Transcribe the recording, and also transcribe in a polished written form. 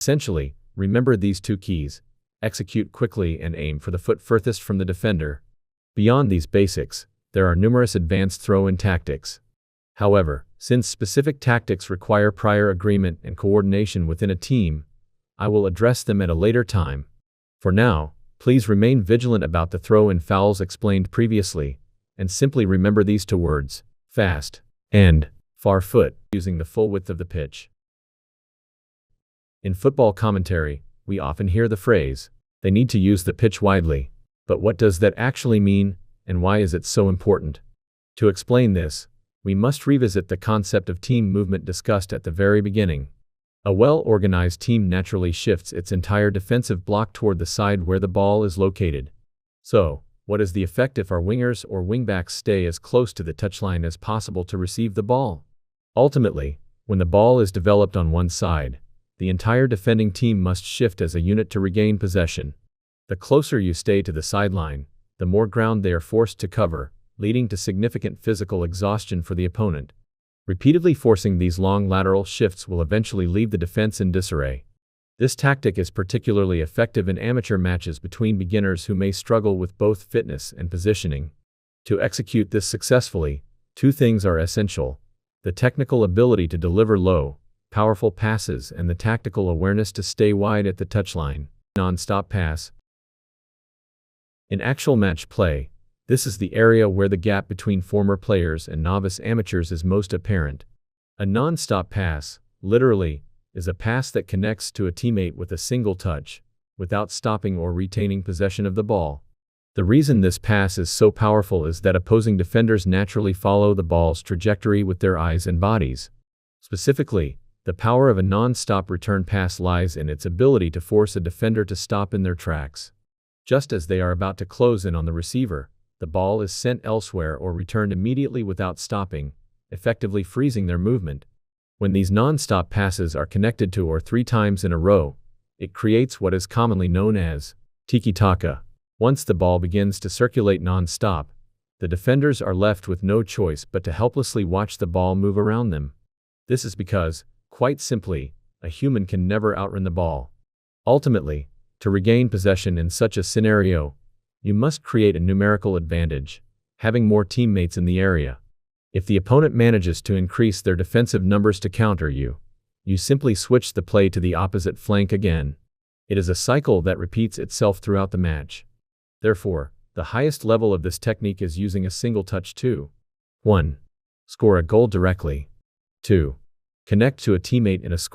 Essentially, remember these two keys: execute quickly and aim for the foot furthest from the defender. Beyond these basics, there are numerous advanced throw-in tactics. However, since specific tactics require prior agreement and coordination within a team, I will address them at a later time. For now, please remain vigilant about the throw-in fouls explained previously, and simply remember these two words: fast and far foot, using the full width of the pitch. In football commentary, we often hear the phrase, "They need to use the pitch widely." But what does that actually mean, and why is it so important? To explain this, we must revisit the concept of team movement discussed at the very beginning. A well-organized team naturally shifts its entire defensive block toward the side where the ball is located. So, what is the effect if our wingers or wingbacks stay as close to the touchline as possible to receive the ball? Ultimately, when the ball is developed on one side, the entire defending team must shift as a unit to regain possession. The closer you stay to the sideline, the more ground they are forced to cover, leading to significant physical exhaustion for the opponent. Repeatedly forcing these long lateral shifts will eventually leave the defense in disarray. This tactic is particularly effective in amateur matches between beginners who may struggle with both fitness and positioning. To execute this successfully, two things are essential: the technical ability to deliver low, powerful passes and the tactical awareness to stay wide at the touchline. Non-stop pass. In actual match play, this is the area where the gap between former players and novice amateurs is most apparent. A non-stop pass, literally, is a pass that connects to a teammate with a single touch, without stopping or retaining possession of the ball. The reason this pass is so powerful is that opposing defenders naturally follow the ball's trajectory with their eyes and bodies. Specifically, the power of a non-stop return pass lies in its ability to force a defender to stop in their tracks. Just as they are about to close in on the receiver, the ball is sent elsewhere or returned immediately without stopping, effectively freezing their movement. When these non-stop passes are connected 2 or 3 times in a row, it creates what is commonly known as tiki-taka. Once the ball begins to circulate non-stop, the defenders are left with no choice but to helplessly watch the ball move around them. This is because, quite simply, a human can never outrun the ball. Ultimately, to regain possession in such a scenario, you must create a numerical advantage, having more teammates in the area. If the opponent manages to increase their defensive numbers to counter you, you simply switch the play to the opposite flank again. It is a cycle that repeats itself throughout the match. Therefore, the highest level of this technique is using a single touch to 1. Score a goal directly. 2. Connect to a teammate in a score.